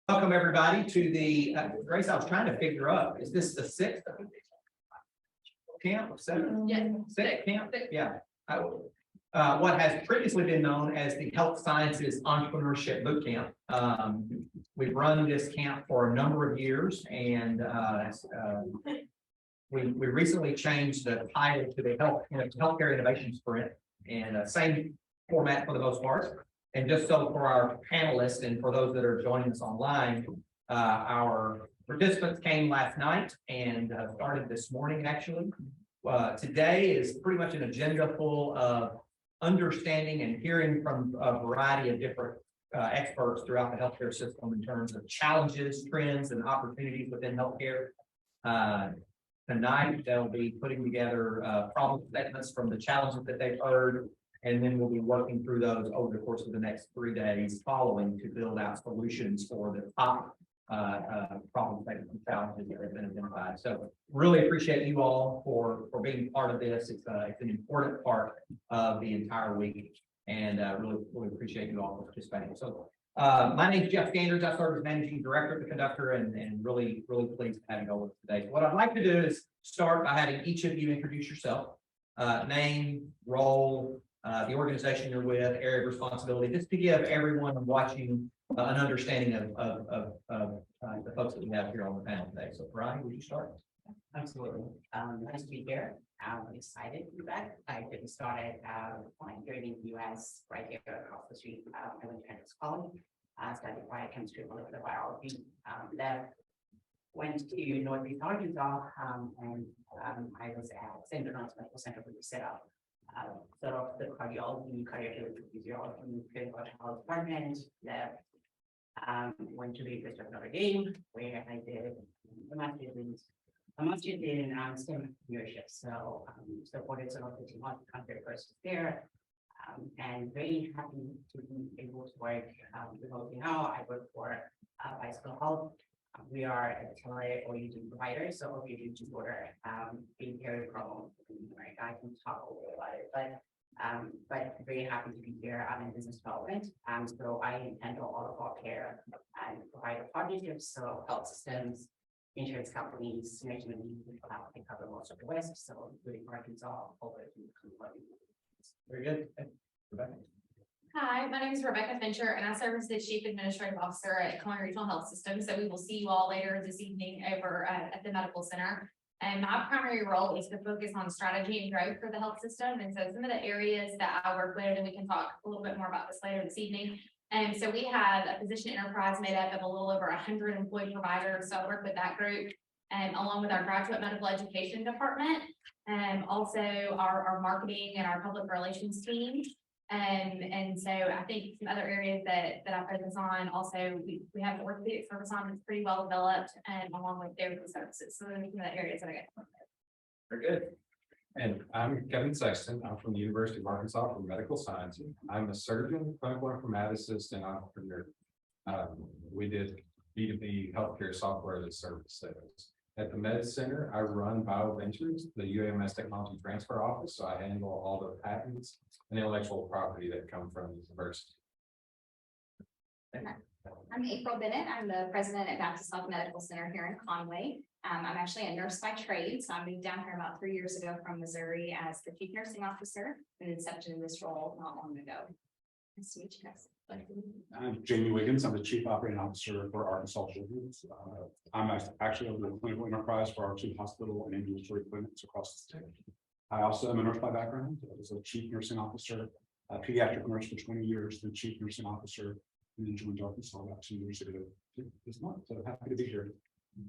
Welcome, everybody, to the Grace. I was trying to figure out, is this the sixth camp? Seventh? Yeah. Sixth camp? Yeah. What has previously been known as the Health Sciences Entrepreneurship Boot Camp. We've run this camp for a number of years, and we recently changed the title to the Healthcare Innovation Sprint, and same format for the most part. And just so for our panelists and for those that are joining us online, our participants came last night and started this morning, actually. Today is pretty much an agenda full of understanding and hearing from a variety of different experts throughout the healthcare system in terms of challenges, trends, and opportunities within healthcare. Tonight, they'll be putting together problem statements from the challenges that they've heard, and then we'll be working through those over the course of the next 3 days following to build out solutions for the top problem statements and challenges that have been identified. So really appreciate you all for being part of this. It's an important part of the entire week, and really appreciate you all for participating. So my name is Jeff Standards. I serve as Managing Director of the Conductor, and really pleased to have you all with us today. So what I'd like to do is start by having each of you introduce yourself, name, role, the organization you're with, area of responsibility, just to give everyone watching an understanding of the folks that we have here on the panel today. So, Brian, would you start? Absolutely. Nice to be here. I'm excited to be back. I didn't start here in the US, right here across the street. I went to Hendrix College. I studied biochemistry, molecular biology. Went to Northeast Arkansas, and I was at St. Bernard's Medical Center when we set up. Sort of the cardiology, physiology, clinical trial department. That went to the University of Notre Dame, where I did a master's in STEM entrepreneurship. So supported some of the team country persons there, and very happy to be able to work remotely now. I work for Bicycle Health. We are a tele-oriented provider, so if you do to order, being very promo, right? I can talk a little about it, but very happy to be here. I'm in business development, so I handle all of our care and provider partnerships, so health systems, insurance companies, management. I cover most of the West, so including Arkansas, over to California. Very good. Rebecca. Hi, my name is Rebecca Fincher, and I serve as the Chief Administrative Officer at Colonial Regional Health System. So we will see you all later this evening over at the medical center. And my primary role is to focus on strategy and growth for the health system. And so some of the areas that I work with, and we can talk a little bit more about this later this evening. And so we have a physician enterprise made up of a little over 100 employee providers. So I work with that group, and along with our graduate medical education department, and also our marketing and our public relations team. And so I think some other areas that I focus on, also we have the orthopedic service on that's pretty well developed, and along with therapy services. So those are some of the areas that I get. Very good. And I'm Kevin Sexton. I'm from the University of Arkansas for medical science. I'm a surgeon, clinical informaticist, and entrepreneur. We did B2B healthcare software as a service sales. At the Med Center, I run BioVentures, the UAMS Technology Transfer Office. So I handle all the patents and intellectual property that come from the university. I'm April Bennett. I'm the president at Baptist Health Medical Center here in Conway. I'm actually a nurse by trade, so I moved down here about 3 years ago from Missouri as the chief nursing officer, and then stepped into this role not long ago. Nice to meet you guys. I'm Jamie Wiggins. I'm the Chief Operating Officer for Arkansas Children's. I'm actually over the clinical enterprise for our 2 hospital and ambulatory clinics across the state. I also am a nurse by background. I was a Chief Nursing Officer, a pediatric nurse for 20 years, then Chief Nursing Officer, and then joined Arkansas about 2 years ago this month. So happy to be here.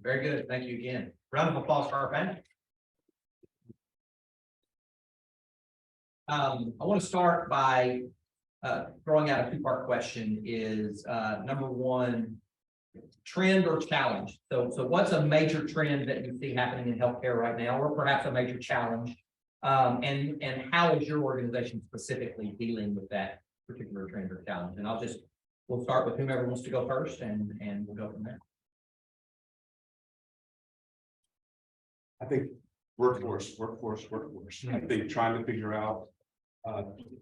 Very good. Thank you again. Round of applause for our panel. I want to start by throwing out a 2-part question. Is number one, trend or challenge? So what's a major trend that you see happening in healthcare right now, or perhaps a major challenge? And how is your organization specifically dealing with that particular trend or challenge? And we'll start with whomever wants to go first, and we'll go from there. I think workforce. I think trying to figure out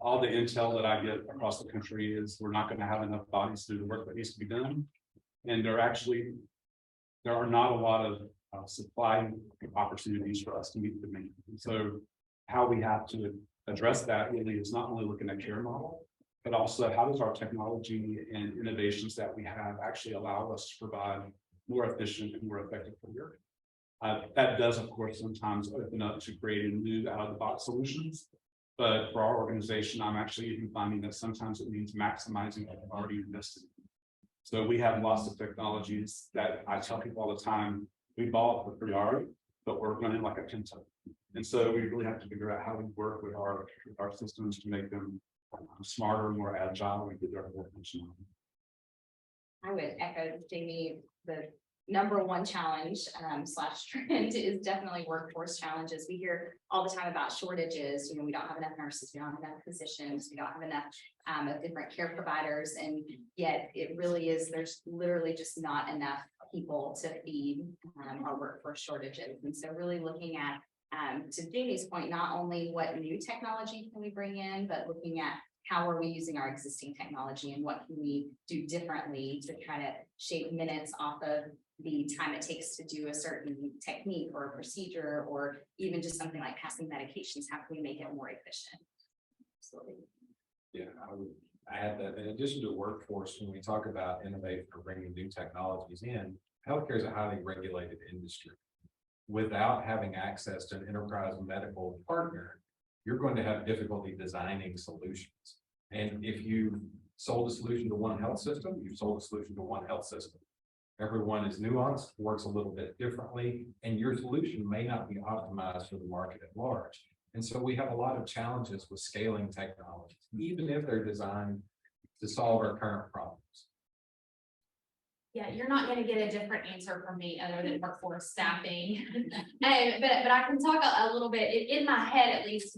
all the intel that I get across the country is we're not going to have enough bodies to do the work that needs to be done. And there are not a lot of supply opportunities for us to meet the demand. And so how we have to address that really is not only looking at care model, but also how does our technology and innovations that we have actually allow us to provide more efficient and more effective care. That does, of course, sometimes open up to creating new out-of-the-box solutions. But for our organization, I'm actually even finding that sometimes it means maximizing what I've already invested in. So we have lots of technologies that I tell people all the time, we bought for priority, but we're running like a Pinto. And so we really have to figure out how we work with our systems to make them smarter, more agile, and get their more functional. I would echo Jamie, the number one challenge slash trend is definitely workforce challenges. We hear all the time about shortages, we don't have enough nurses, we don't have enough physicians, we don't have enough of different care providers, and yet it really is, there's literally just not enough people to feed our workforce shortages. And so really looking at, to Jamie's point, not only what new technology can we bring in, but looking at how are we using our existing technology and what can we do differently to try to shave minutes off of the time it takes to do a certain technique or a procedure, or even just something like passing medications. How can we make it more efficient? Absolutely. Yeah, I would add that in addition to workforce, when we talk about innovating or bringing new technologies in, healthcare is a highly regulated industry. Without having access to an enterprise medical partner, you're going to have difficulty designing solutions. And if you sold a solution to one health system, you've sold a solution to one health system. Everyone is nuanced, works a little bit differently, and your solution may not be optimized for the market at large. And so we have a lot of challenges with scaling technologies, even if they're designed to solve our current problems. Yeah, you're not gonna get a different answer from me other than workforce staffing. But I can talk a little bit, in my head at least,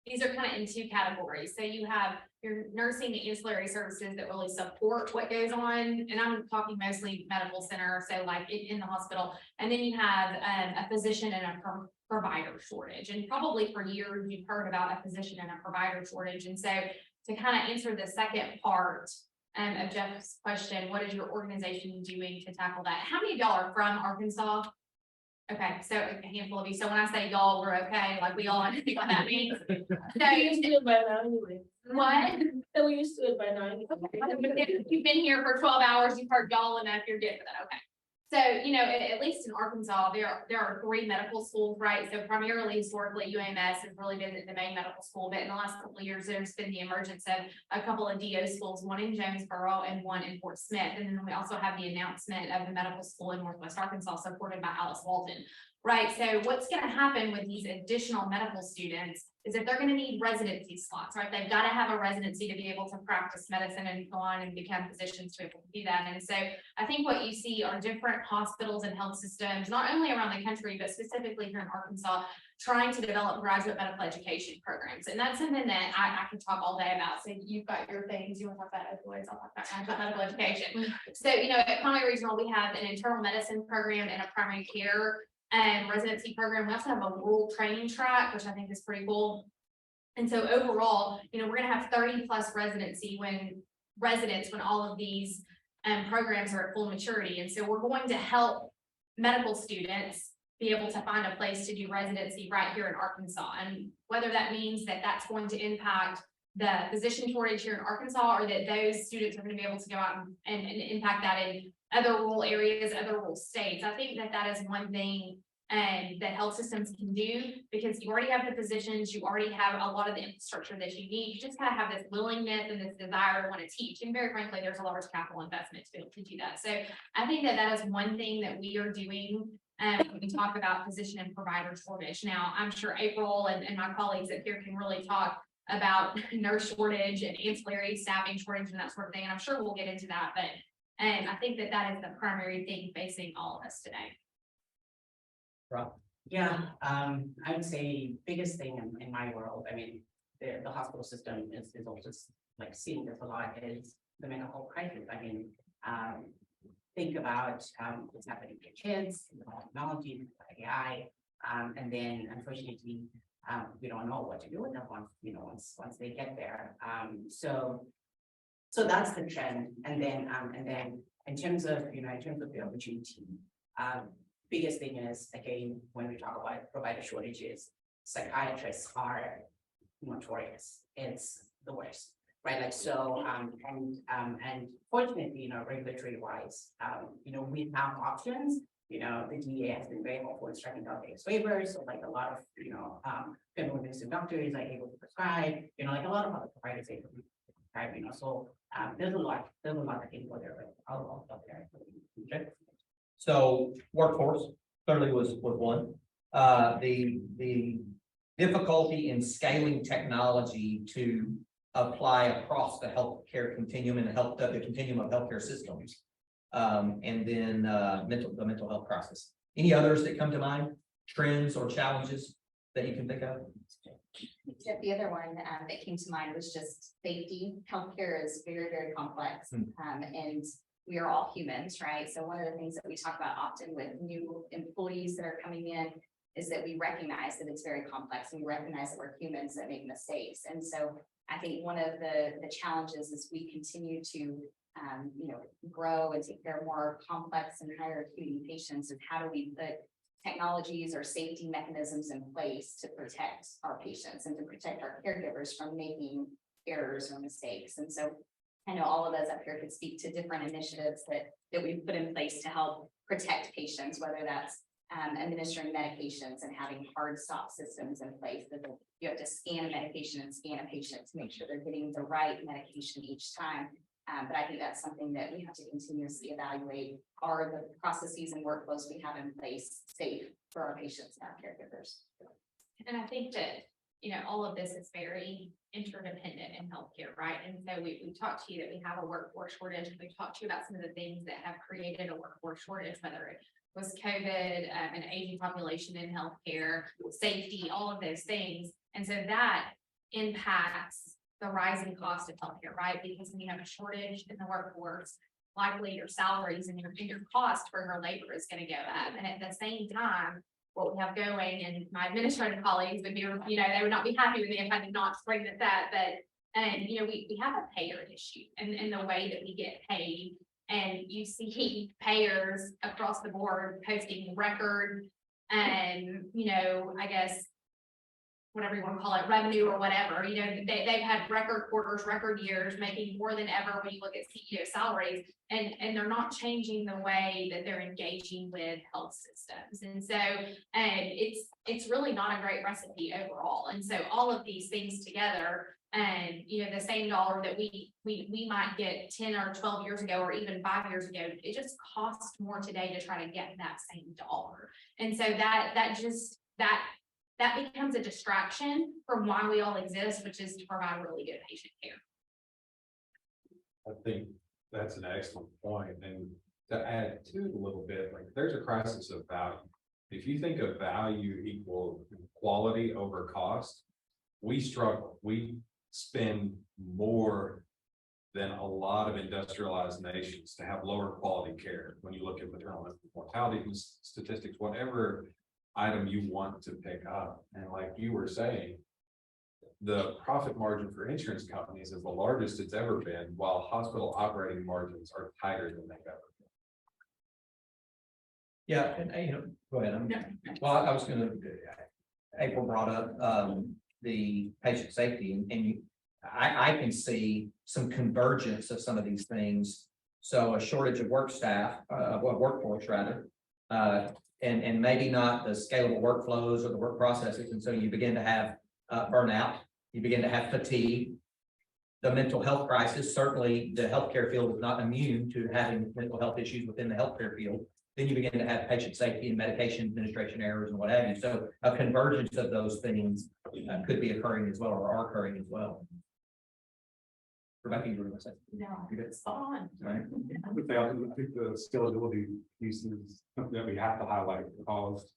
these are kind of in two categories. So you have your nursing and ancillary services that really support what goes on, and I'm talking mostly medical center, so like in the hospital. And then you have a physician and a provider shortage, and probably for years you've heard about a physician and a provider shortage. And so to kind of answer the second part of Jeff's question, what is your organization doing to tackle that? How many of y'all are from Arkansas? Okay, so a handful of you. So when I say y'all, we're okay, like we all understand what that means. No, We used to it by now anyway. what? So we used to it by now. If you've been here for 12 hours, you've heard y'all enough, you're good for that, okay. So, at least in Arkansas, there are 3 medical schools, right? So primarily historically UAMS has really been the main medical school, but in the last couple of years, there's been the emergence of a couple of DO schools, one in Jonesboro and one in Fort Smith. And then we also have the announcement of the medical school in Northwest Arkansas supported by Alice Walton. Right, so what's going to happen with these additional medical students is that they're going to need residency slots, right? They've got to have a residency to be able to practice medicine and go on and become physicians to be able to do that. And so I think what you see are different hospitals and health systems, not only around the country, but specifically here in Arkansas, trying to develop graduate medical education programs. And that's something that I could talk all day about. So you've got your things, you want to talk about opioids, I'll talk about graduate medical education. So, at Conway Regional, we have an internal medicine program and a primary care and residency program. We also have a rural training track, which I think is pretty cool. And so overall, we're gonna have 30+ residency residents when all of these programs are at full maturity. And so we're going to help medical students be able to find a place to do residency right here in Arkansas. And whether that means that that's going to impact the physician shortage here in Arkansas, or that those students are going to be able to go out and impact that in other rural areas, other rural states. I think that is one thing that health systems can do, because you already have the physicians, you already have a lot of the infrastructure that you need. You just kind of have this willingness and this desire to want to teach. And very frankly, there's a large capital investment to be able to do that. So I think that is one thing that we are doing when we talk about physician and provider shortage. Now, I'm sure April and my colleagues up here can really talk about nurse shortage and ancillary staffing shortage and that sort of thing. And I'm sure we'll get into that, but I think that is the primary thing facing all of us today. Rob? Yeah, I would say biggest thing in my world, I mean, the hospital system is also like seeing this a lot, is the mental health crisis. I mean, think about what's happening to kids, technology, AI, and then unfortunately, we don't know what to do with them once they get there. So that's the trend, and then in terms of, in terms of the opportunity, biggest thing is, again, when we talk about provider shortages, psychiatrists are notorious. It's the worst, right? Like, so, and fortunately, regulatory wise, we have options. The DEA has been very helpful in striking down these waivers, so like a lot of, criminal invasive doctors are able to prescribe, like a lot of other providers able to prescribe, so, there's a lot that can go there, but I'll stop there. Okay. So workforce clearly was one. The difficulty in scaling technology to apply across the healthcare continuum and the continuum of healthcare systems. And then the mental health crisis. Any others that come to mind? Trends or challenges that you can think of? Yeah, the other one that came to mind was just safety. Healthcare is very, very complex. And we are all humans, right? So one of the things that we talk about often with new employees that are coming in is that we recognize that it's very complex and we recognize that we're humans that make mistakes. And so I think one of the challenges is we continue to grow and take care of more complex and higher acuity patients, and how do we put technologies or safety mechanisms in place to protect our patients and to protect our caregivers from making errors or mistakes. And so I know all of us up here could speak to different initiatives that we've put in place to help protect patients, whether that's administering medications and having hard stop systems in place that you have to scan a medication and scan a patient to make sure they're getting the right medication each time. But I think that's something that we have to continuously evaluate. Are the processes and workflows we have in place safe for our patients and our caregivers? And I think that, all of this is very interdependent in healthcare, right? And so we talked to you that we have a workforce shortage. We've talked to you about some of the things that have created a workforce shortage, whether it was COVID, an aging population in healthcare, safety, all of those things. And so that impacts the rising cost of healthcare, right? Because when you have a shortage in the workforce, likely your salaries and your cost for your labor is going to go up. And at the same time, what we have going, and my administrative colleagues would be, they would not be happy with me if I did not bring this up, but, we have a payer issue in the way that we get paid. And you see payers across the board posting record, I guess, whatever you want to call it, revenue or whatever, they've had record quarters, record years, making more than ever when you look at CEO salaries, and they're not changing the way that they're engaging with health systems. And so, it's really not a great recipe overall. And so all of these things together, and the same dollar that we might get 10 or 12 years ago, or even 5 years ago, it just costs more today to try to get that same dollar. And so that becomes a distraction from why we all exist, which is to provide really good patient care. I think that's an excellent point. And to add to it a little bit, like there's a crisis of value. If you think of value equal quality over cost, we struggle. We spend more than a lot of industrialized nations to have lower quality care. When you look at maternal infant mortality statistics, whatever item you want to pick up. And like you were saying, the profit margin for insurance companies is the largest it's ever been, while hospital operating margins are tighter than they've ever been. Yeah, and go ahead. Well, I was gonna, April brought up the patient safety, and I can see some convergence of some of these things. So a shortage of workforce rather, and maybe not the scalable workflows or the work processes. And so you begin to have burnout, you begin to have fatigue. The mental health crisis, certainly the healthcare field is not immune to having mental health issues within the healthcare field. Then you begin to have patient safety and medication administration errors and what have you. So a convergence of those things could be occurring as well, or are occurring as well. Rebecca, you were going to say? No, You good? it's on. Right. I think the scalability piece is something that we have to highlight, because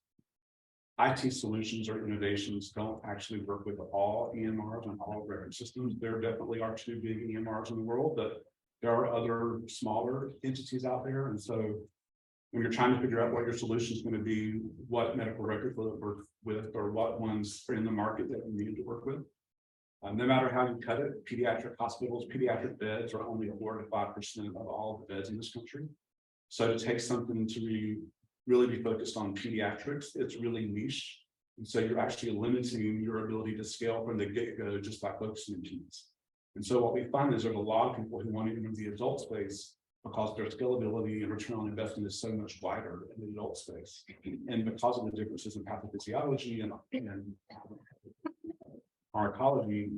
IT solutions or innovations don't actually work with all EMRs and all record systems. There definitely are two big EMRs in the world, but there are other smaller entities out there. And so when you're trying to figure out what your solution is going to be, what medical records will it work with, or what ones are in the market that you need to work with, No matter how you cut it, pediatric hospitals, pediatric beds are only 4 to 5% of all the beds in this country. So to take something to really be focused on pediatrics, it's really niche. And so you're actually limiting your ability to scale from the get-go just by focusing on teens. And so what we find is there's a lot of people who want to enter the adult space because their scalability and return on investment is so much wider in the adult space. And because of the differences in pathophysiology and pharmacology,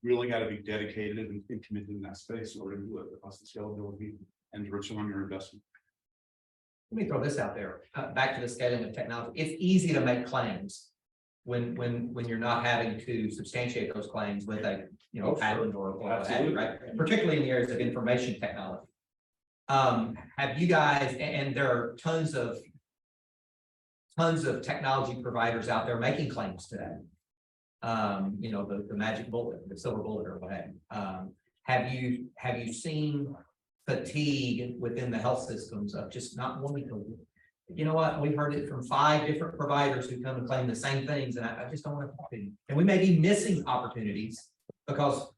really got to be dedicated and committed in that space in order to do it because the scalability and the return on your investment. Let me throw this out there, back to the scaling of technology. It's easy to make claims when you're not having to substantiate those claims with a, patent or what have you, right? Particularly in the areas of information technology. Have you guys, and there are tons of technology providers out there making claims today. The magic bullet, the silver bullet or what have you. Have you seen fatigue within the health systems of just not wanting to, you know what, we've heard it from 5 different providers who come and claim the same things, and I just don't want to talk to you. And we may be missing opportunities because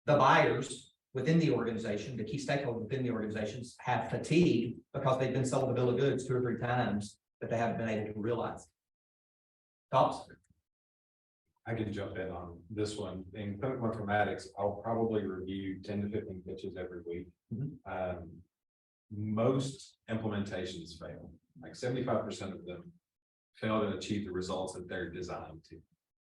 the buyers within the organization, the key stakeholders within the organizations have fatigue because they've been sold a bill of goods 2 or 3 times that they haven't been able to realize. Thoughts? I can jump in on this one. In clinical informatics, I'll probably review 10 to 15 pitches every week. Most implementations fail. Like 75% of them fail to achieve the results that they're designed to.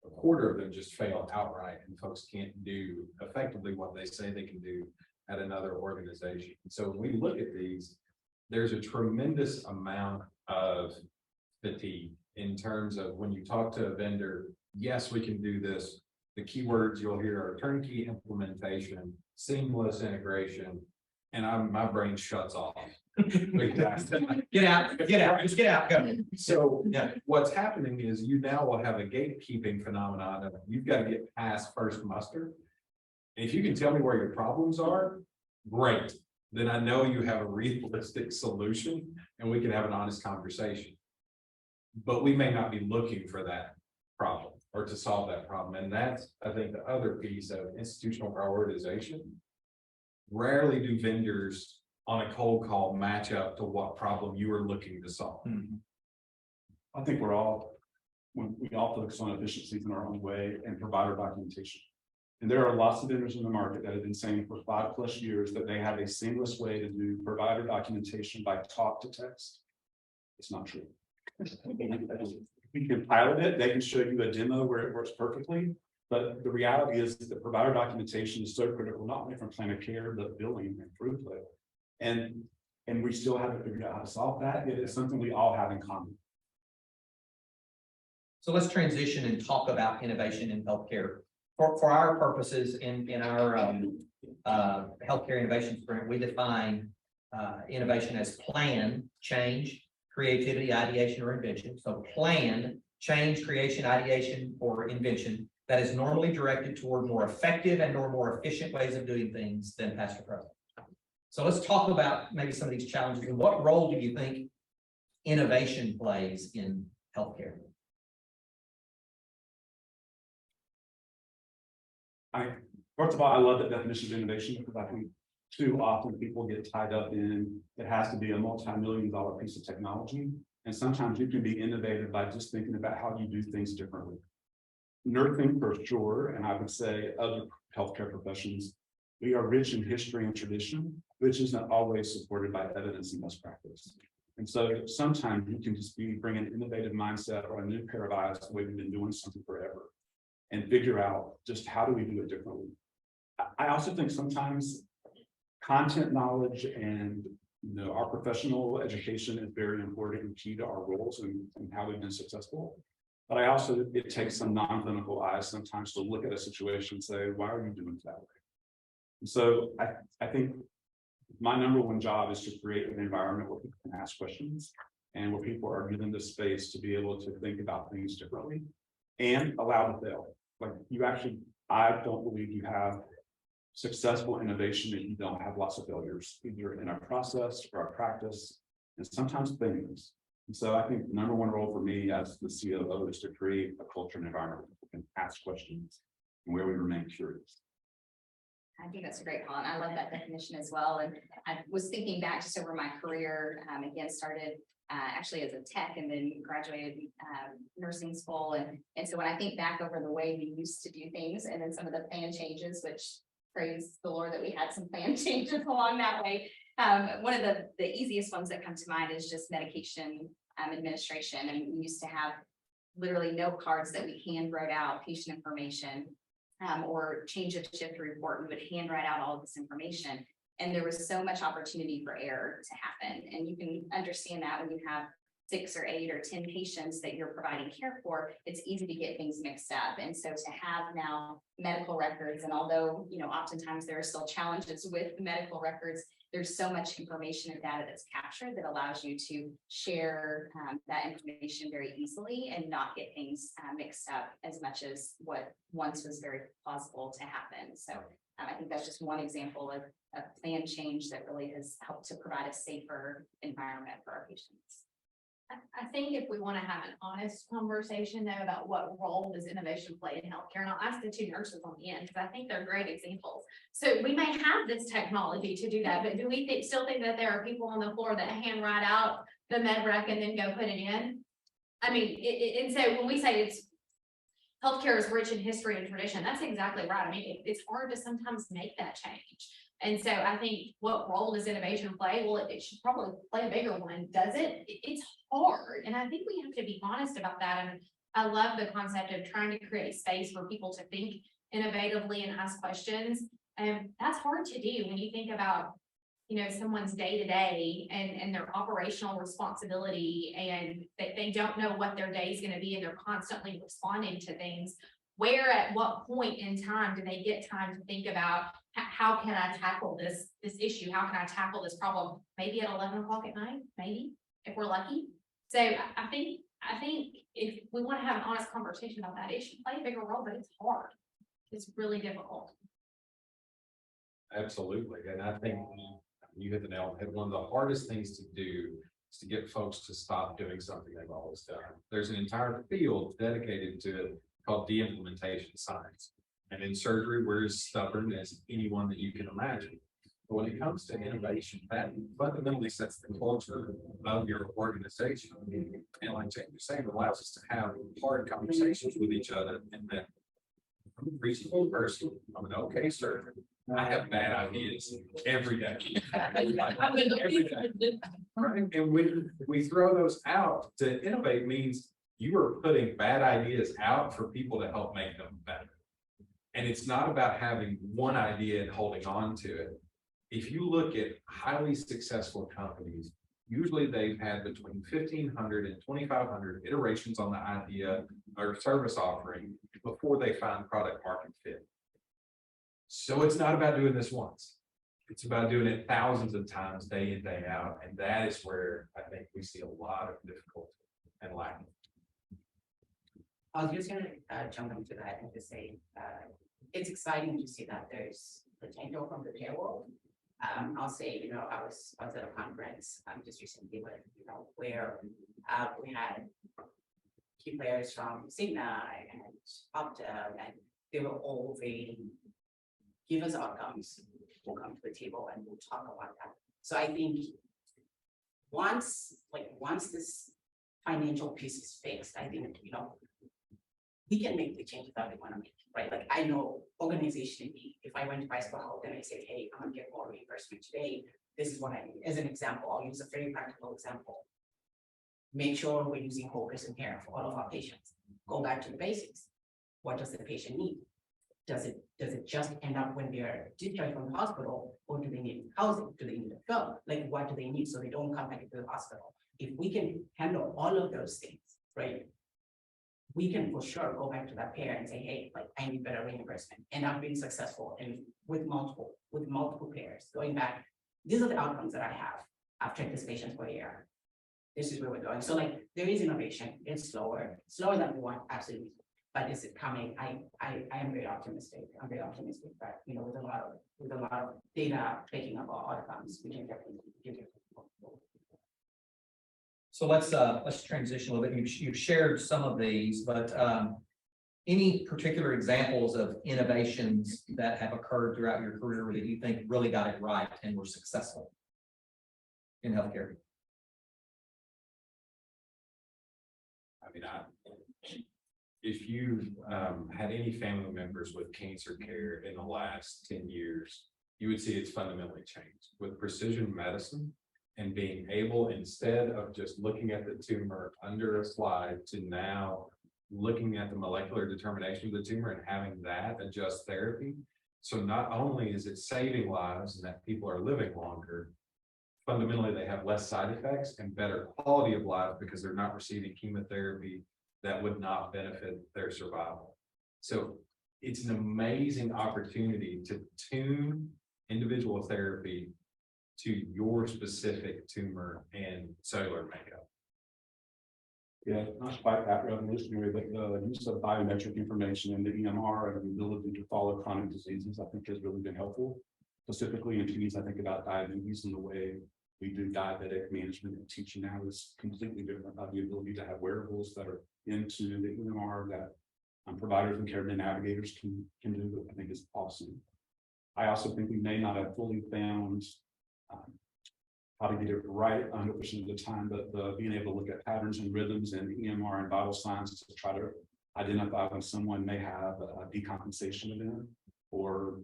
A quarter of them just fail outright, and folks can't do effectively what they say they can do at another organization. So when we look at these, there's a tremendous amount of fatigue in terms of when you talk to a vendor. Yes, we can do this. The keywords you'll hear are turnkey implementation, seamless integration, and my brain shuts off. Get out, just get out, go. So what's happening is you now will have a gatekeeping phenomenon of you've got to get past first muster. And if you can tell me where your problems are, great. Then I know you have a realistic solution and we can have an honest conversation. But we may not be looking for that problem or to solve that problem. And that's, I think, the other piece of institutional prioritization. Rarely do vendors on a cold call match up to what problem you are looking to solve. I think we all focus on efficiencies in our own way and provider documentation. And there are lots of vendors in the market that have been saying for 5+ years that they have a seamless way to do provider documentation by talk to text. It's not true. We can pilot it. They can show you a demo where it works perfectly. But the reality is that provider documentation is so critical, not only from plan of care, but billing and throughput. And we still haven't figured out how to solve that. It is something we all have in common. So let's transition and talk about innovation in healthcare. For our purposes in our healthcare innovation sprint, we define innovation as plan, change, creativity, ideation, or invention. So plan, change, creation, ideation, or invention that is normally directed toward more effective and more efficient ways of doing things than past or present. So let's talk about maybe some of these challenges and what role do you think innovation plays in healthcare? First of all, I love the definition of innovation because I think too often people get tied up in it has to be a multi-million-dollar piece of technology. And sometimes you can be innovative by just thinking about how you do things differently. Nursing for sure, and I would say other healthcare professions, we are rich in history and tradition, which isn't always supported by evidence and best practice. And so sometimes you can just be bring an innovative mindset or a new pair of eyes the way we've been doing something forever and figure out just how do we do it differently. I also think sometimes content knowledge and our professional education is very important and key to our roles and how we've been successful. But I also, it takes some non-clinical eyes sometimes to look at a situation and say, why are you doing it that way? And so I think my number one job is to create an environment where people can ask questions and where people are given the space to be able to think about things differently and allow to fail. Like I don't believe you have successful innovation if you don't have lots of failures, either in our process or our practice, and sometimes things. And so I think the number one role for me as the COO is to create a culture and environment where people can ask questions and where we remain curious. I think that's a great call, and I love that definition as well. And I was thinking back just over my career, again, started actually as a tech and then graduated nursing school. And so when I think back over the way we used to do things and then some of the plan changes, which praise the Lord that we had some plan changes along that way. One of the easiest ones that come to mind is just medication administration. And we used to have literally no cards that we hand wrote out patient information. Or change of shift report, we would hand write out all of this information. And there was so much opportunity for error to happen. And you can understand that when you have 6 or 8 or 10 patients that you're providing care for, it's easy to get things mixed up. And so to have now medical records, and although, oftentimes there are still challenges with medical records, there's so much information and data that's captured that allows you to share that information very easily and not get things mixed up as much as what once was very plausible to happen. So I think that's just one example of a plan change that really has helped to provide a safer environment for our patients. I think if we want to have an honest conversation though about what role does innovation play in healthcare, and I'll ask the 2 nurses on the end, because I think they're great examples. So we may have this technology to do that, but do we still think that there are people on the floor that hand write out the med rec and then go put it in? I mean, and so when we say healthcare is rich in history and tradition, that's exactly right. I mean, it's hard to sometimes make that change. And so I think what role does innovation play? Well, it should probably play a bigger one. Does it? It's hard. And I think we have to be honest about that. And I love the concept of trying to create space for people to think innovatively and ask questions. And that's hard to do when you think about, someone's day-to-day and their operational responsibility, and they don't know what their day is going to be, and they're constantly responding to things. Where at what point in time do they get time to think about how can I tackle this issue? How can I tackle this problem? Maybe at 11 o'clock at night, maybe if we're lucky. So I think if we want to have an honest conversation about that, it should play a bigger role, but it's hard. It's really difficult. Absolutely, and I think you hit the nail on the head. One of the hardest things to do is to get folks to stop doing something they've always done. There's an entire field dedicated to it called de-implementation science. And in surgery, we're as stubborn as anyone that you can imagine. But when it comes to innovation, that fundamentally sets the culture of your organization. And like Jane was saying, it allows us to have hard conversations with each other. And then I'm a reasonable person. I'm an okay surgeon. I have bad ideas every day. Every day. Right? And when we throw those out, to innovate means you are putting bad ideas out for people to help make them better. And it's not about having one idea and holding on to it. If you look at highly successful companies, usually they've had between 1,500 and 2,500 iterations on the idea or service offering before they find product market fit. So it's not about doing this once. It's about doing it thousands of times, day in, day out. And that is where I think we see a lot of difficulty and lacking. I was just gonna jump into that and just say, it's exciting to see that there's potential from the care world. I'll say, I was at a conference just recently, where we had key players from Cigna and Optum, and they were all very give us outcomes. We'll come to the table and we'll talk about that. So I think once this financial piece is fixed, I think we can make the changes that we want to make, right? Like I know organizationally, if I went to Bicycle Health and I said, hey, I'm gonna get more reimbursement today, this is what I need. As an example, I'll use a very practical example. Make sure we're using whole person care for all of our patients. Go back to the basics. What does the patient need? Does it just end up when they're discharged from the hospital, or do they need housing? Do they need a film? Like what do they need so they don't come back into the hospital? If we can handle all of those things, right? We can for sure go back to that payer and say, hey, like I need better reimbursement. And I've been successful and with multiple payers. Going back, these are the outcomes that I have. I've treated this patient for a year. This is where we're going. So like there is innovation. It's slower than we want, absolutely. But is it coming? I am very optimistic. I'm very optimistic that with a lot of data taking up our outcomes, we can definitely give it. So let's transition a little bit. You've shared some of these, but any particular examples of innovations that have occurred throughout your career that you think really got it right and were successful in healthcare? I mean, if you had any family members with cancer care in the last 10 years, you would see it's fundamentally changed with precision medicine and being able, instead of just looking at the tumor under a slide, to now looking at the molecular determination of the tumor and having that adjust therapy. So not only is it saving lives and that people are living longer, fundamentally they have less side effects and better quality of life because they're not receiving chemotherapy that would not benefit their survival. So it's an amazing opportunity to tune individual therapy to your specific tumor and cellular makeup. Yeah, not quite that revolutionary, but the use of biometric information in the EMR and the ability to follow chronic diseases, I think has really been helpful. Specifically in teens, I think about diabetes and the way we do diabetic management and teaching now is completely different. About the ability to have wearables that are into the EMR that providers and care navigators can do, I think is awesome. I also think we may not have fully found how to get it right 100% of the time, but being able to look at patterns and rhythms and EMR and vital signs to try to identify when someone may have a decompensation event or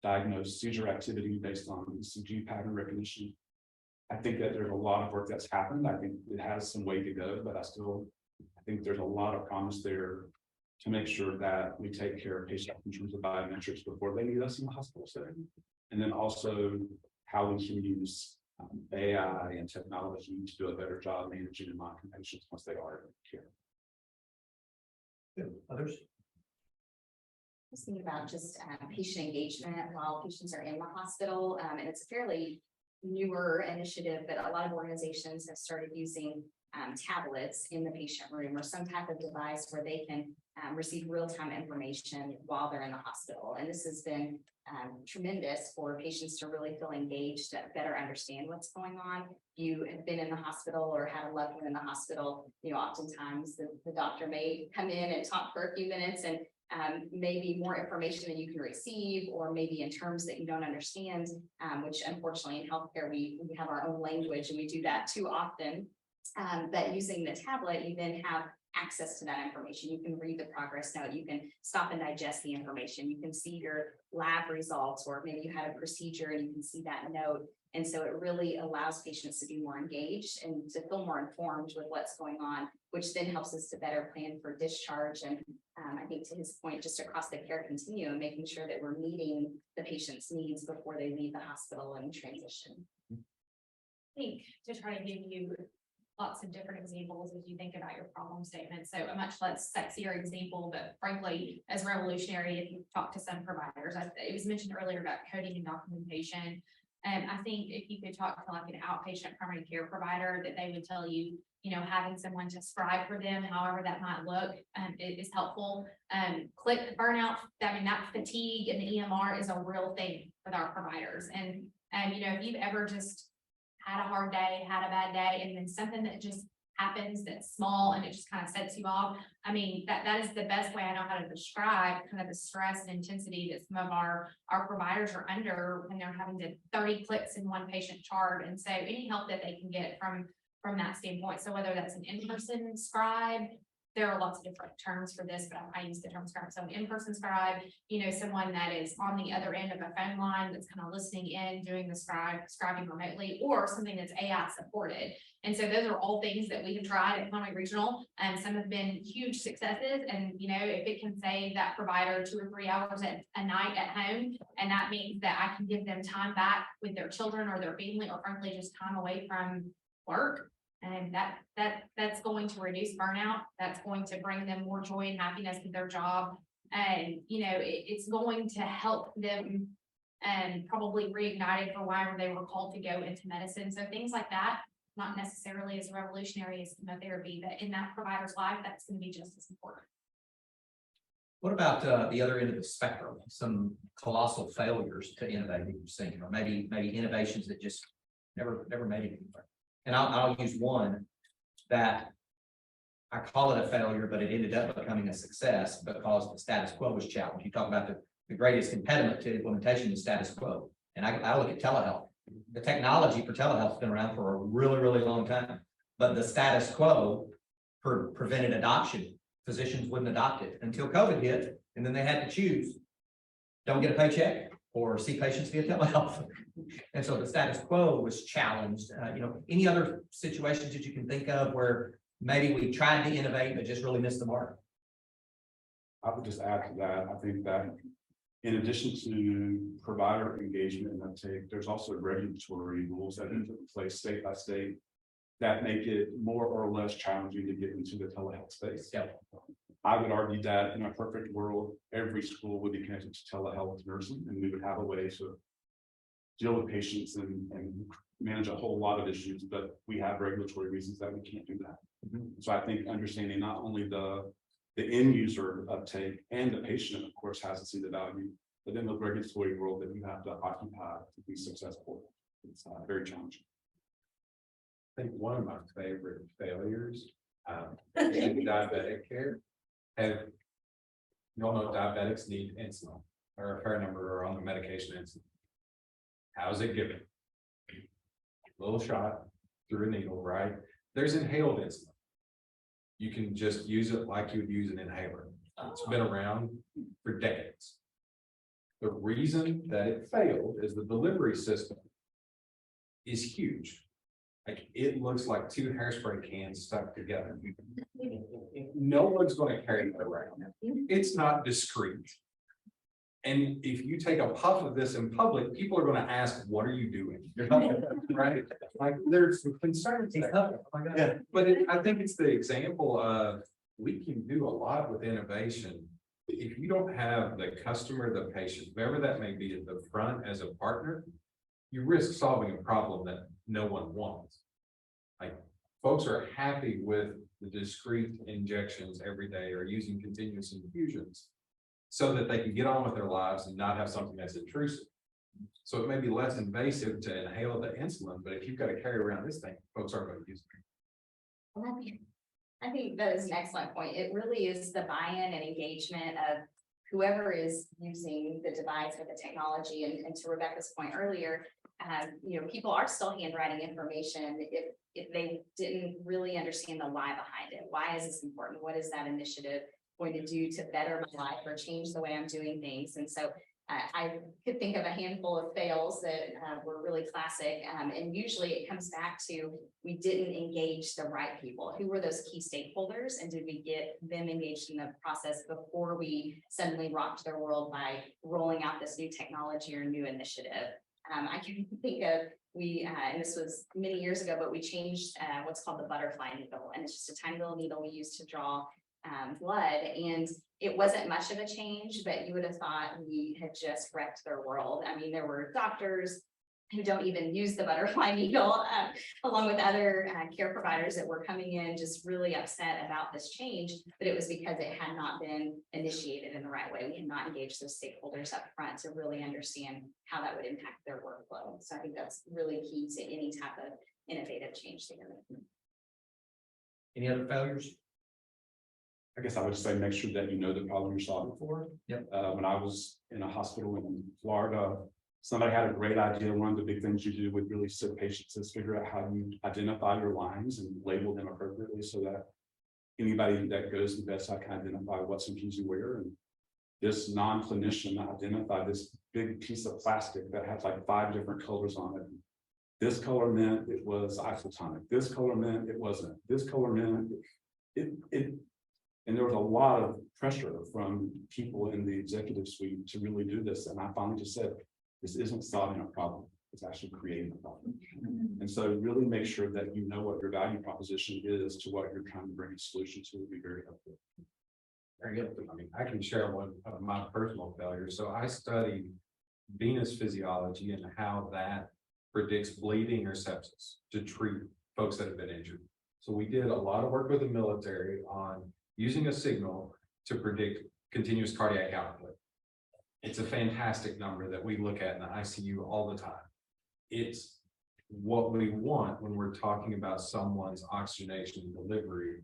diagnose seizure activity based on ECG pattern recognition. I think that there's a lot of work that's happened. I think it has some way to go, but I think there's a lot of promise there to make sure that we take care of patients in terms of biometrics before they need us in the hospital setting. And then also how we can use AI and technology to do a better job managing and monitoring patients once they are in care. Good. Others? was thinking about just patient engagement while patients are in the hospital. And it's a fairly newer initiative, but a lot of organizations have started using tablets in the patient room or some type of device where they can receive real-time information while they're in the hospital. And this has been tremendous for patients to really feel engaged, to better understand what's going on. If you have been in the hospital or had a loved one in the hospital, you know, oftentimes the doctor may come in and talk for a few minutes and maybe more information than you can receive, or maybe in terms that you don't understand, which unfortunately in healthcare, we have our own language and we do that too often. But using the tablet, you then have access to that information. You can read the progress note, you can stop and digest the information, you can see your lab results, or maybe you had a procedure and you can see that note. And so it really allows patients to be more engaged and to feel more informed with what's going on, which then helps us to better plan for discharge. And I think to his point, just across the care continuum, making sure that we're meeting the patient's needs before they leave the hospital and transition. I think to try to give you lots of different examples as you think about your problem statement. So a much less sexier example, but frankly, as revolutionary, if you talk to some providers, it was mentioned earlier about coding and documentation. And I think if you could talk to like an outpatient primary care provider, that they would tell you, you know, having someone to scribe for them, however that might look, it is helpful. Click burnout, I mean, that fatigue in the EMR is a real thing with our providers. And you know, if you've ever just had a hard day, had a bad day, and then something that just happens that's small and it just kind of sets you off. I mean, that is the best way I know how to describe kind of the stress and intensity that some of our providers are under when they're having to 30 clicks in one patient chart. And so any help that they can get from that standpoint. So whether that's an in-person scribe, there are lots of different terms for this, but I use the term scribe. So an in-person scribe, you know, someone that is on the other end of a phone line that's kind of listening in, doing the scribing remotely, or something that's AI supported. And so those are all things that we have tried at Conway Regional, and some have been huge successes. And, you know, if it can save that provider 2 or 3 hours a night at home, and that means that I can give them time back with their children or their family, or frankly, just time away from work. And that's going to reduce burnout. That's going to bring them more joy and happiness in their job. And, you know, it's going to help them and probably reignited for why they were called to go into medicine. So things like that, not necessarily as revolutionary as chemotherapy, but in that provider's life, that's going to be just as important. What about the other end of the spectrum? Some colossal failures to innovate that you've seen, or maybe innovations that just never made it anywhere. And I'll use one that I call it a failure, but it ended up becoming a success because the status quo was challenged. You talk about the greatest impediment to implementation is status quo. And I look at telehealth. The technology for telehealth has been around for a really, really long time. But the status quo prevented adoption. Physicians wouldn't adopt it until COVID hit, and then they had to choose. Don't get a paycheck or see patients via telehealth. And so the status quo was challenged. Any other situations that you can think of where maybe we tried to innovate, but just really missed the mark? I would just add to that, I think that in addition to provider engagement and uptake, there's also regulatory rules that are in place state by state that make it more or less challenging to get into the telehealth space. Yeah. I would argue that in a perfect world, every school would be connected to telehealth nursing, and we would have a way to deal with patients and manage a whole lot of issues, but we have regulatory reasons that we can't do that. So I think understanding not only the end user uptake and the patient, of course, has to see the value, but then the regulatory world that you have to occupy to be successful. It's very challenging. I think one of my favorite failures in diabetic care. You all know diabetics need insulin, or a fair number are on the medication insulin. How's it given? Little shot through a needle, right? There's inhaled insulin. You can just use it like you would use an inhaler. It's been around for decades. The reason that it failed is the delivery system is huge. Like, it looks like two hairspray cans stuck together. No one's going to carry that around. It's not discreet. And if you take a puff of this in public, people are going to ask, what are you doing? Right? Like, there's some concerns there. Yeah, but I think it's the example of, we can do a lot with innovation. If you don't have the customer, the patient, whoever that may be, at the front as a partner, you risk solving a problem that no one wants. Like, folks are happy with the discrete injections every day or using continuous infusions so that they can get on with their lives and not have something that's intrusive. So it may be less invasive to inhale the insulin, but if you've got to carry around this thing, folks aren't going to use it. I think that is an excellent point. It really is the buy-in and engagement of whoever is using the device or the technology. And to Rebecca's point earlier, people are still handwriting information if they didn't really understand the why behind it. Why is this important? What is that initiative going to do to better my life or change the way I'm doing things? And so I could think of a handful of fails that were really classic. And usually it comes back to, we didn't engage the right people. Who were those key stakeholders? And did we get them engaged in the process before we suddenly rocked their world by rolling out this new technology or new initiative? I can think of, and this was many years ago, but we changed what's called the butterfly needle. And it's just a tiny little needle we use to draw blood. And it wasn't much of a change, but you would have thought we had just wrecked their world. I mean, there were doctors who don't even use the butterfly needle, along with other care providers that were coming in just really upset about this change, but it was because it had not been initiated in the right way. We had not engaged those stakeholders up front to really understand how that would impact their workflow. So I think that's really key to any type of innovative change that you're making. Any other failures? I guess I would say make sure that you know the problem you're solving for. Yep. When I was in a hospital in Florida, somebody had a great idea. One of the big things you do with really sick patients is figure out how you identify your lines and label them appropriately so that anybody that goes to the bedside can identify what's infusing where. And this non-clinician identified this big piece of plastic that had like 5 different colors on it. This color meant it was isotonic. This color meant it wasn't. This color meant it. And there was a lot of pressure from people in the executive suite to really do this. And I finally just said, this isn't solving a problem, it's actually creating a problem. And so really make sure that you know what your value proposition is to what you're trying to bring a solution to would be very helpful. Very good. I mean, I can share one of my personal failures. So I studied venous physiology and how that predicts bleeding or sepsis to treat folks that have been injured. So we did a lot of work with the military on using a signal to predict continuous cardiac output. It's a fantastic number that we look at in the ICU all the time. It's what we want when we're talking about someone's oxygenation delivery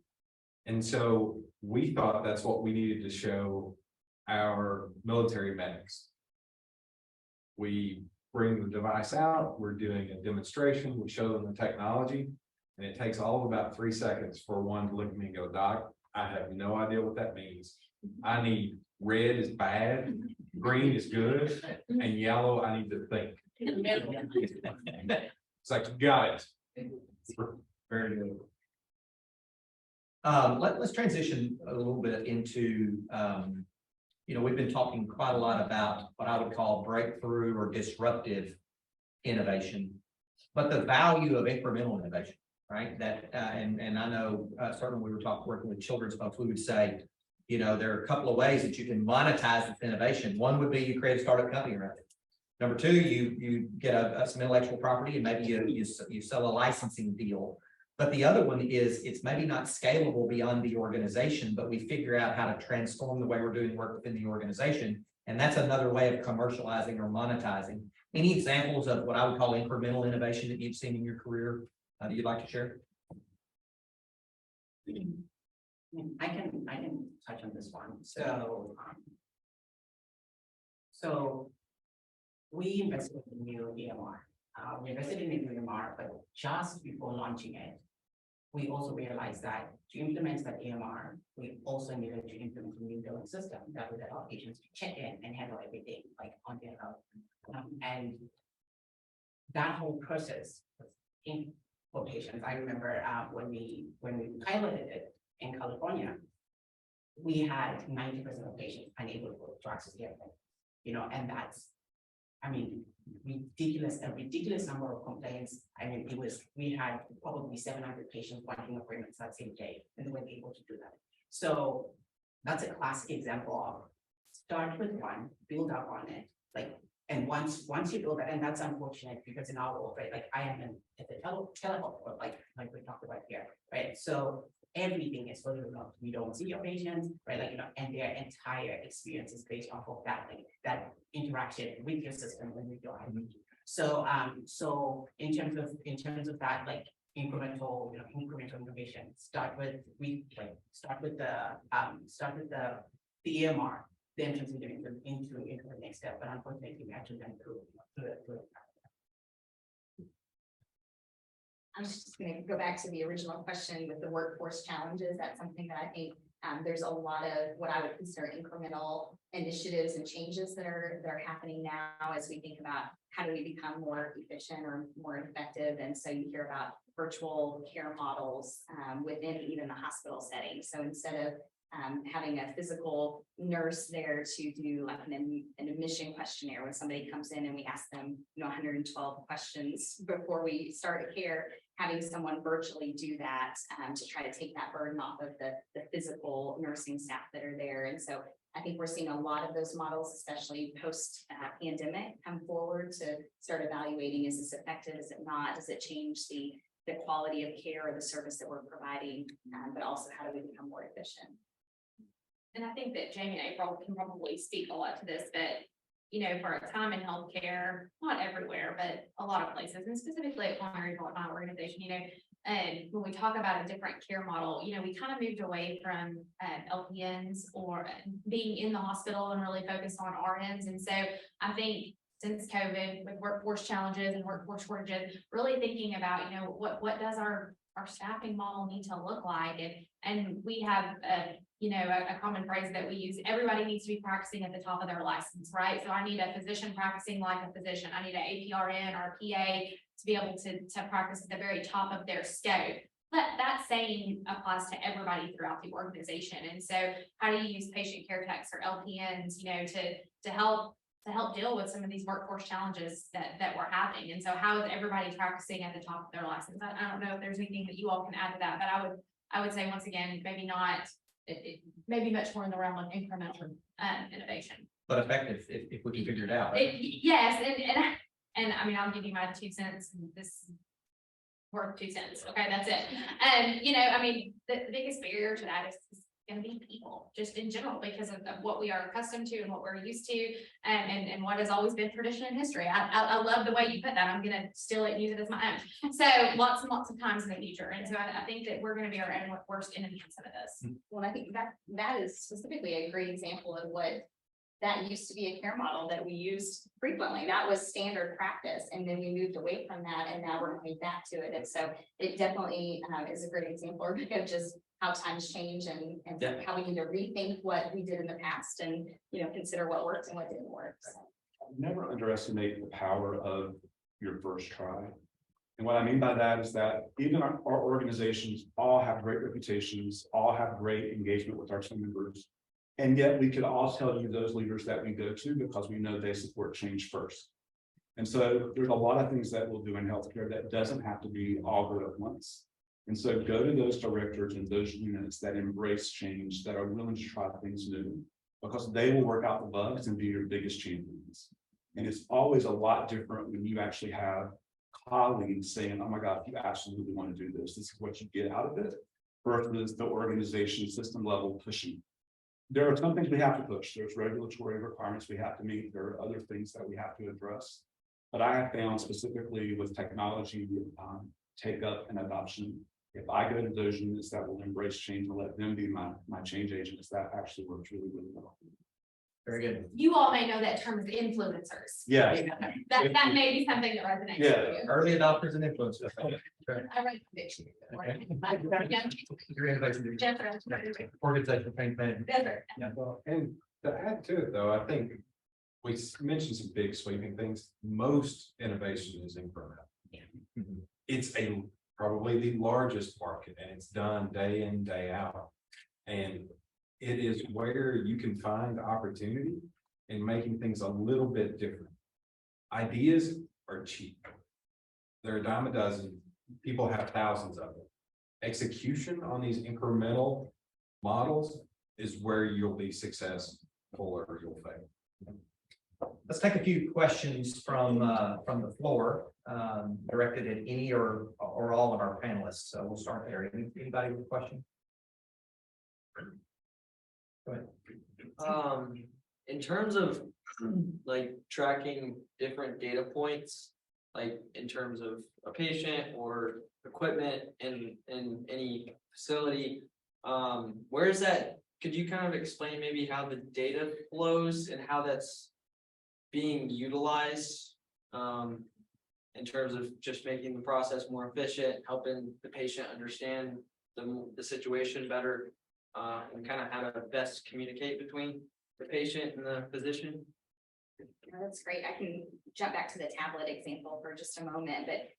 And so we thought that's what we needed to show our military medics. We bring the device out, we're doing a demonstration, we show them the technology. And it takes all of about 3 seconds for one to look at me and go, Doc, I have no idea what that means. I need red is bad, green is good, and yellow, I need to think. It's like, you got it. Very good. Let's transition a little bit into, we've been talking quite a lot about what I would call breakthrough or disruptive innovation, but the value of incremental innovation, right? That, and I know, certainly we were working with children's folks, we would say, there are a couple of ways that you can monetize this innovation. One would be you create a startup company around it. Number two, you get some intellectual property and maybe you sell a licensing deal. But the other one is it's maybe not scalable beyond the organization, but we figure out how to transform the way we're doing work within the organization. And that's another way of commercializing or monetizing. Any examples of what I would call incremental innovation that you've seen in your career that you'd like to share? I can touch on this one. So we invested in the new EMR. We invested in the new EMR, but just before launching it, we also realized that to implement that EMR, we also needed to implement a new billing system that would allow patients to check in and handle everything like on their own. And that whole process was for patients. I remember when we piloted it in California, we had 90% of patients unable to access their billing, and that's, a ridiculous number of complaints. We had probably 700 patients wanting appointments that same day, and they weren't able to do that. So that's a classic example of start with one, build up on it, and once you build that, and that's unfortunate because in our world, right, I am at the telehealth world, like we talked about here, right? So everything is fully remote. You don't see your patients, right? And their entire experience is based off of that, that interaction with your system and with your IT. So, in terms of that, incremental innovation, start with the EMR, then transition into the next step. But unfortunately, we actually went through it. I was just going to go back to the original question with the workforce challenges. That's something that I think there's a lot of what I would consider incremental initiatives and changes that are happening now as we think about how do we become more efficient or more effective. And so you hear about virtual care models within even the hospital setting. So instead of having a physical nurse there to do like an admission questionnaire when somebody comes in and we ask them 112 questions before we start care, having someone virtually do that to try to take that burden off of the physical nursing staff that are there. And so I think we're seeing a lot of those models, especially post pandemic, come forward to start evaluating, is this effective, is it not, does it change the quality of care or the service that we're providing, but also how do we become more efficient. And I think that Jamie and April can probably speak a lot to this, but for a time in healthcare, not everywhere, but a lot of places, and specifically at Conway Regional, my organization, and when we talk about a different care model, we kind of moved away from LPNs or being in the hospital and really focused on RNs. And so I think since COVID, with workforce challenges and workforce shortages, really thinking about, what does our staffing model need to look like? And we have a common phrase that we use: everybody needs to be practicing at the top of their license, right? So I need a physician practicing like a physician. I need an APRN or a PA to be able to practice at the very top of their scope. But that saying applies to everybody throughout the organization. And so how do you use patient care techs or LPNs, to help deal with some of these workforce challenges that we're having? And so how is everybody practicing at the top of their license? I don't know if there's anything that you all can add to that, but I would say, once again, maybe not, it may be much more in the realm of incremental innovation. But effective if we can figure it out. Yes, and I'll give you my 2 cents. This worth 2 cents. Okay, that's it. And the biggest barrier to that is gonna be people, just in general, because of what we are accustomed to and what we're used to, and what has always been tradition in history. I love the way you put that. I'm gonna steal it and use it as my own. So lots and lots of times in the future. And so I think that we're gonna be our own worst enemy in some of this. Well, I think that is specifically a great example of what that used to be a care model that we used frequently. That was standard practice. And then we moved away from that and now we're going back to it. And so it definitely is a great example of just how times change and Yeah. how we need to rethink what we did in the past and, consider what worked and what didn't work. So. Never underestimate the power of your first try. And what I mean by that is that even our organizations all have great reputations, all have great engagement with our team members. And yet we could all tell you those leaders that we go to because we know they support change first. And so there's a lot of things that we'll do in healthcare that doesn't have to be all good at once. And so go to those directors and those units that embrace change, that are willing to try things new, because they will work out the bugs and be your biggest champions. And it's always a lot different when you actually have colleagues saying, oh my God, you absolutely want to do this. This is what you get out of it, versus the organization system level pushing. There are some things we have to push. There's regulatory requirements we have to meet. There are other things that we have to address. But I have found specifically with technology, take up and adoption, if I go to those units that will embrace change and let them be my change agents, that actually works really, really well. Very good. You all may know that term as influencers. Yeah. That may be something that resonates Yeah. with you. Early adopters and influencers. I read the dictionary. Your innovation. Jennifer. Organization change management. That's right. Yeah. Well, and to add to it, though, I think we mentioned some big sweeping things. Most innovation is incremental. Mhm. It's probably the largest market, and it's done day in, day out. And it is where you can find opportunity in making things a little bit different. Ideas are cheap. They're a dime a dozen. People have thousands of them. Execution on these incremental models is where you'll be successful or you'll fail. Let's take a few questions from the floor, directed at any or all of our panelists. So we'll start there. Anybody with a question? Go ahead. In terms of like tracking different data points, like in terms of a patient or equipment in any facility, where is that? Could you kind of explain maybe how the data flows and how that's being utilized in terms of just making the process more efficient, helping the patient understand the situation better, and kind of how to best communicate between the patient and the physician? That's great. I can jump back to the tablet example for just a moment, but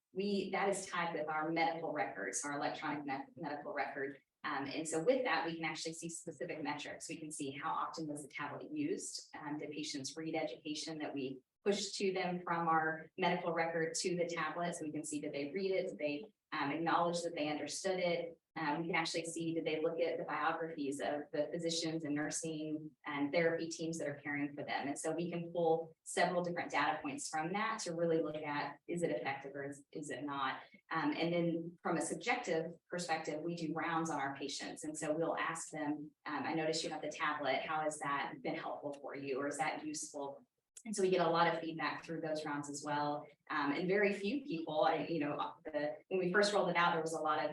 that is tied with our medical records, our electronic medical record. And so with that, we can actually see specific metrics. We can see how often was the tablet used. Did patients read education that we push to them from our medical record to the tablet? So we can see, did they read it? Did they acknowledge that they understood it? We can actually see, did they look at the biographies of the physicians and nursing and therapy teams that are caring for them? And so we can pull several different data points from that to really look at, is it effective or is it not? And then from a subjective perspective, we do rounds on our patients. And so we'll ask them, I noticed you have the tablet, how has that been helpful for you? Or is that useful? And so we get a lot of feedback through those rounds as well. And very few people, when we first rolled it out, there was a lot of,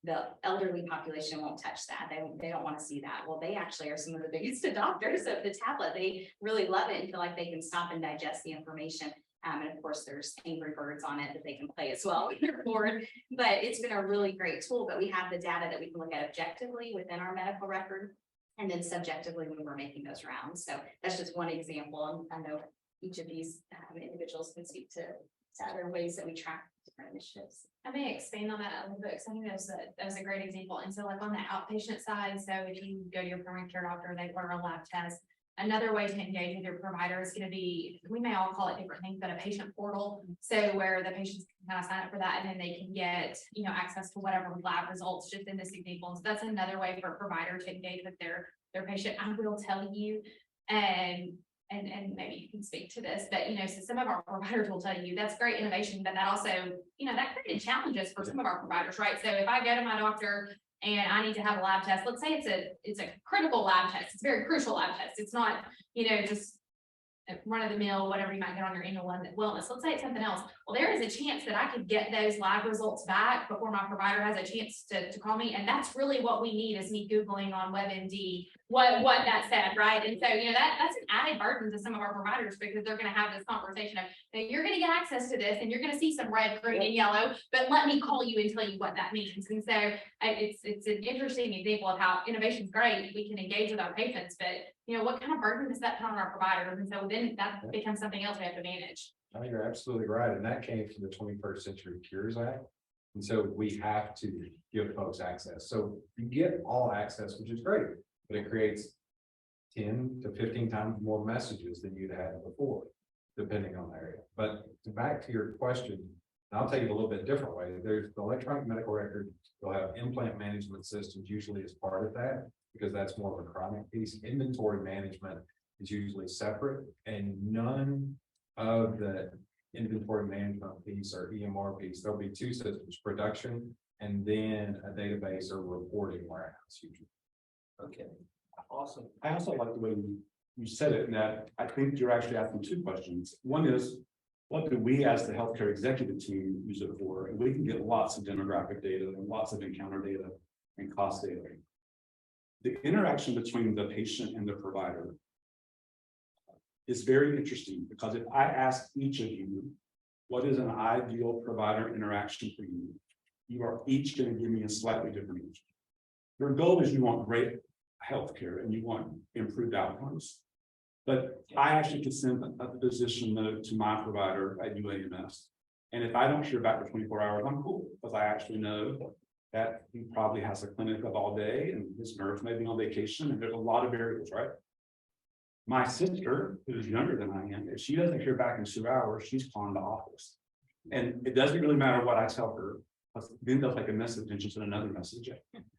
the elderly population won't touch that. They don't want to see that. Well, they actually are some of the biggest adopters of the tablet. They really love it and feel like they can stop and digest the information. And of course, there's Angry Birds on it that they can play as well with their board. But it's been a really great tool. But we have the data that we can look at objectively within our medical record, and then subjectively when we're making those rounds. So that's just one example. I know each of these individuals can speak to other ways that we track different initiatives. I may expand on that a little bit, because I think that was a great example. And so like on the outpatient side, so if you go to your primary care doctor, they order a lab test. Another way to engage with your provider is going to be, we may all call it different things, but a patient portal. So where the patients can kind of sign up for that, and then they can get, access to whatever lab results, just in this example. So that's another way for a provider to engage with their patient. I will tell you, and maybe you can speak to this, but so some of our providers will tell you that's great innovation, but that also, that created challenges for some of our providers, right? So if I go to my doctor and I need to have a lab test. Let's say it's a critical lab test. It's a very crucial lab test. It's not, just run of the mill, whatever you might get on your annual wellness. Let's say it's something else. Well, there is a chance that I could get those lab results back before my provider has a chance to call me. And that's really what we need, is me Googling on WebMD what that said, right? And so, that's an added burden to some of our providers, because they're going to have this conversation of, you're going to get access to this and you're going to see some red, green, and yellow, but let me call you and tell you what that means. And so it's an interesting example of how innovation is great. We can engage with our patients, but what kind of burden does that put on our providers? And so then that becomes something else we have to manage. I think you're absolutely right, and that came from the 21st Century Cures Act. And so we have to give folks access. So you get all access, which is great, but it creates 10 to 15 times more messages than you'd had before, depending on the area. But back to your question, and I'll take it a little bit different way. There's the electronic medical record. You'll have implant management systems usually as part of that, because that's more of a chronic piece. Inventory management is usually separate, and none of the inventory management piece or EMR piece, there'll be two systems: production and then a database or reporting warehouse usually. Okay, awesome. I also like the way you said it, in that I think you're actually asking two questions. One is, what do we as the healthcare executive team use it for? And we can get lots of demographic data and lots of encounter data and cost data. The interaction between the patient and the provider is very interesting, because if I ask each of you, what is an ideal provider interaction for you? You are each going to give me a slightly different answer. Your goal is you want great healthcare and you want improved outcomes. But I actually could send a physician note to my provider at UAMS. And if I don't hear back for 24 hours, I'm cool, because I actually know that he probably has a clinic of all day and his nurse may be on vacation, and there's a lot of variables, right? My sister, who's younger than I am, if she doesn't hear back in 2 hours, she's calling the office. And it doesn't really matter what I tell her, because then they'll take a message and just send another message.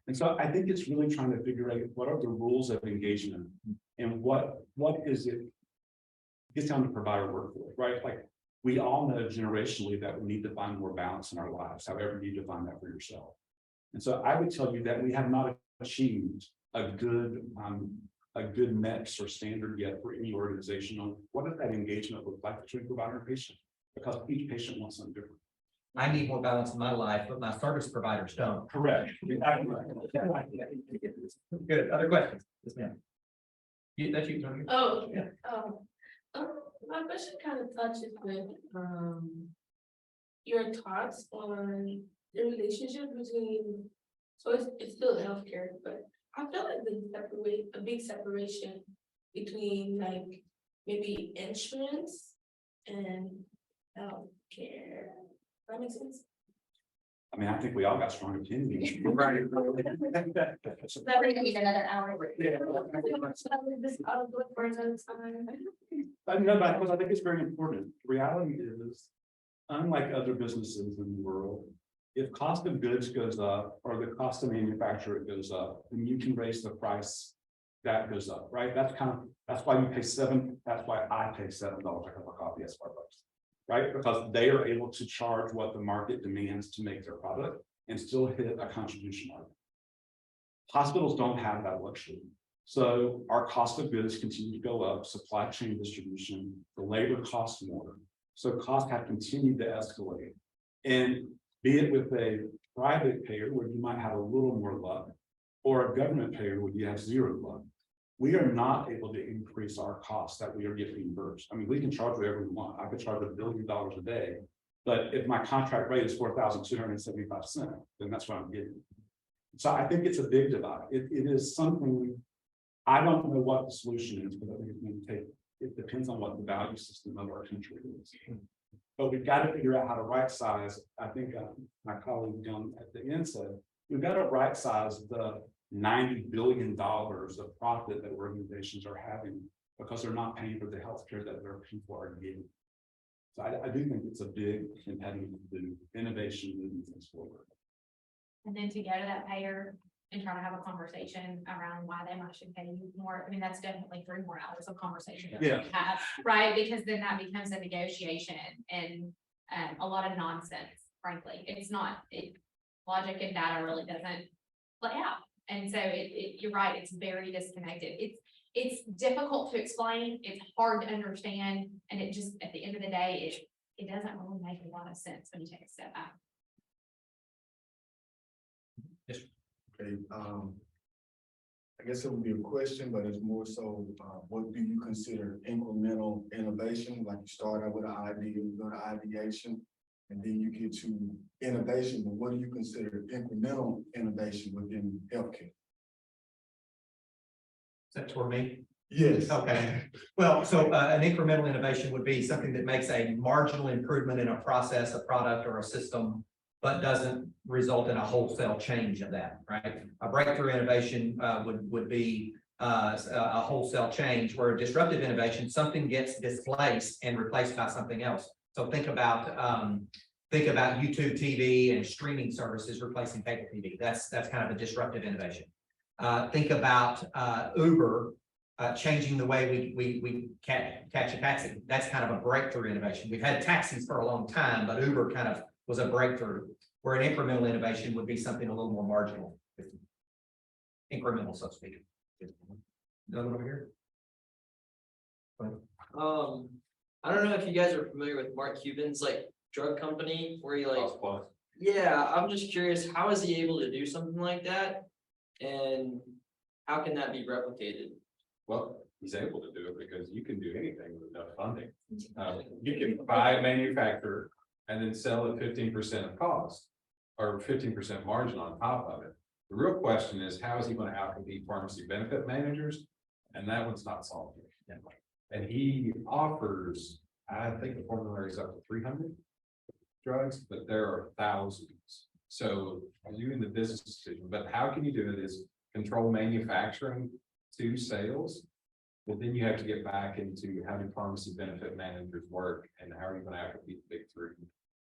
And so I think it's really trying to figure out what are the rules of engagement and what is it. It gets down to provider workforce, right? Like, we all know generationally that we need to find more balance in our lives, however you define that for yourself. And so I would tell you that we have not achieved a good mix or standard yet for any organization on what does that engagement look like between provider and patient, because each patient wants something different. I need more balance in my life, but my service providers don't. Correct. Good. Other questions? Yes, ma'am. That's you, Tony. Oh, Yeah. My question kind of touches with, your thoughts on the relationship between, so it's still healthcare, but I feel like there's a big separation between, like, maybe insurance and healthcare. That makes sense. I mean, I think we all got strong opinions. Right. That would need another hour. This out of the person time. I know, but because I think it's very important. The reality is, unlike other businesses in the world, if cost of goods goes up or the cost of manufacture it goes up, then you can raise the price that goes up, right? That's why you pay that's why I pay $7 a cup of coffee at Starbucks, right? Because they are able to charge what the market demands to make their product and still hit a contribution margin. Hospitals don't have that luxury. So our cost of goods continue to go up, supply chain distribution, the labor costs more. So costs have continued to escalate. And be it with a private payer where you might have a little more luck, or a government payer where you have zero luck, we are not able to increase our costs that we are getting reimbursed. I mean, we can charge whatever we want. I could charge $1 billion a day, but if my contract rate is $4,275, then that's what I'm getting. So I think it's a big divide. It is something, I don't know what the solution is, but I think it's going to take, it depends on what the value system of our country is. But we've got to figure out how to right size. I think my colleague down at the end said, we've got to right size the $90 billion of profit that organizations are having because they're not paying for the healthcare that their people are getting. So I do think it's a big impediment to innovation moving things forward. And then to go to that payer and try to have a conversation around why they should pay you more. I mean, that's definitely 3 more hours of conversation that we Yeah. have, right? Because then that becomes a negotiation and a lot of nonsense, frankly. It's not, logic and data really doesn't play out. And so you're right, it's very disconnected. It's difficult to explain, it's hard to understand, and it just, at the end of the day, it doesn't really make a lot of sense when you take a step back. Okay, I guess it would be a question, but it's more so, what do you consider incremental innovation? Like you start out with an idea, you go to ideation, and then you get to innovation, but what do you consider incremental innovation within healthcare? Is that toward me? Yes. Okay, well, so an incremental innovation would be something that makes a marginal improvement in a process, a product, or a system, but doesn't result in a wholesale change of that, right? A breakthrough innovation would be a wholesale change, where a disruptive innovation, something gets displaced and replaced by something else. So think about YouTube TV and streaming services replacing cable TV. That's kind of a disruptive innovation. Think about Uber changing the way we catch a taxi. That's kind of a breakthrough innovation. We've had taxis for a long time, but Uber kind of was a breakthrough, where an incremental innovation would be something a little more marginal. Incremental, so to speak. Another one over here. I don't know if you guys are familiar with Mark Cuban's like drug company where he like, Cost plus. yeah, I'm just curious, how is he able to do something like that? And how can that be replicated? Well, he's able to do it because you can do anything with enough funding. You can buy a manufacturer and then sell at 15% of cost or 15% margin on top of it. The real question is, how is he going to outcompete pharmacy benefit managers? And that one's not solved yet. And he offers, I think the formulary is up to 300 drugs, but there are thousands. So you're doing the business decision, but how can you do it is control manufacturing to sales. But then you have to get back into how do pharmacy benefit managers work and how are you going to outcompete the big three?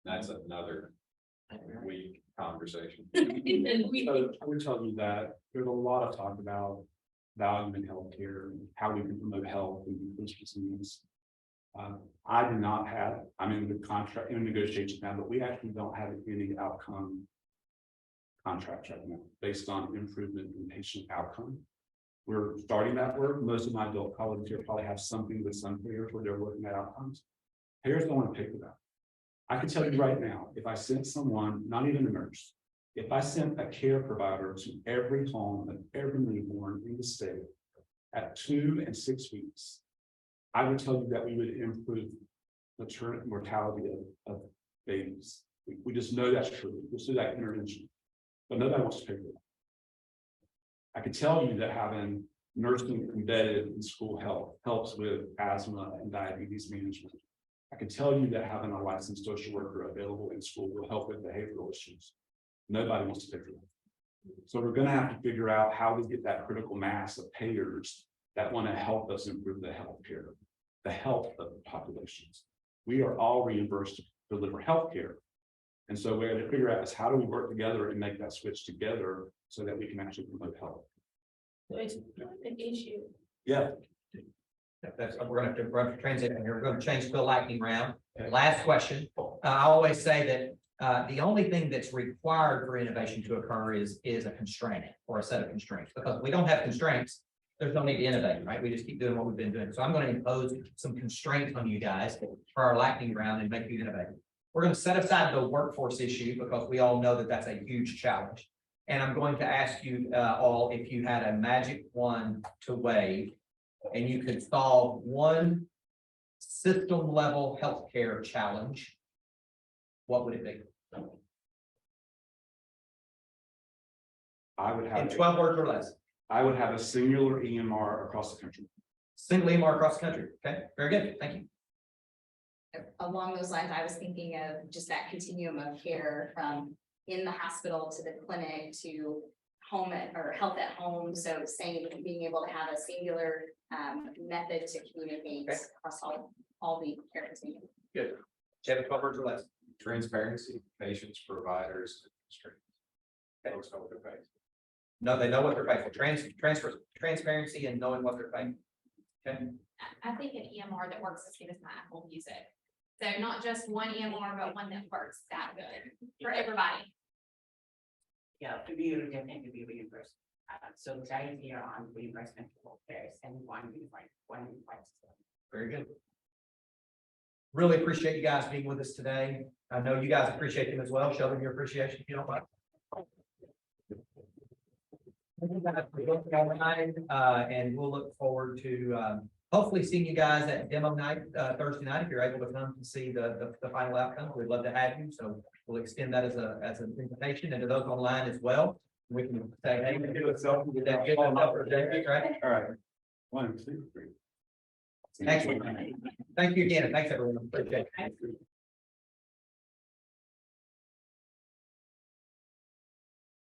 That's another week conversation. So I would tell you that there's a lot of talk about value in healthcare, and how we can promote health and decrease disease. I do not have, I'm in the contract, in negotiations now, but we actually don't have any outcome contracts right now based on improvement in patient outcome. We're starting that work. Most of my adult colleagues here probably have something with some payers where they're looking at outcomes. Payers don't want to pay for that. I can tell you right now, if I sent someone, not even a nurse, if I sent a care provider to every home of every newborn in the state at 2 and 6 weeks, I would tell you that we would improve maternal mortality of babies. We just know that's true. We'll do that intervention, but nobody wants to pay for that. I could tell you that having nursing embedded in school health helps with asthma and diabetes management. I can tell you that having a licensed social worker available in school will help with behavioral issues. Nobody wants to pay for that. So we're going to have to figure out how we get that critical mass of payers that want to help us improve the healthcare, the health of the populations. We are all reimbursed to deliver healthcare. And so we're going to figure out is how do we work together and make that switch together so that we can actually promote health. So it's not an issue. Yeah. That's, we're gonna have to transition here. We're gonna change to the lightning round. Last question. I always say that the only thing that's required for innovation to occur is a constraint or a set of constraints. Because if we don't have constraints, there's no need to innovate, right? We just keep doing what we've been doing. So I'm going to impose some constraints on you guys for our lightning round and make you innovate. We're going to set aside the workforce issue because we all know that that's a huge challenge. And I'm going to ask you all if you had a magic wand to wave and you could solve one system level healthcare challenge, what would it be? I would In have 12 words or less. I would have a singular EMR across the country. Single EMR across the country. Okay, very good. Thank you. Along those lines, I was thinking of just that continuum of care from in the hospital to the clinic to home or health at home. So saying, being able to have a singular method to communicate across all the care continuum. Good. Kevin, 12 words or less. Transparency, patients, providers, administrators. Folks know what they're paying. No, they know what they're paying for. Transparency and knowing what they're paying. Okay. I think an EMR that works as good as my Apple Music. So not just one EMR, but one that works that good for everybody. Yeah, to be definitely be reimbursed. So clarity here on reimbursement for fares and one unified system. Very good. Really appreciate you guys being with us today. I know you guys appreciate them as well. Show them your appreciation if you don't mind. And we'll look forward to, hopefully seeing you guys at demo night, Thursday night, if you're able to come to see the final outcome. We'd love to have you. So we'll extend that as an invitation, and to those online as well. We can say, hey, we do it, so we did that good enough for David, right? All right. 1, 2, 3. Excellent. Thank you again, and thanks everyone. Appreciate it.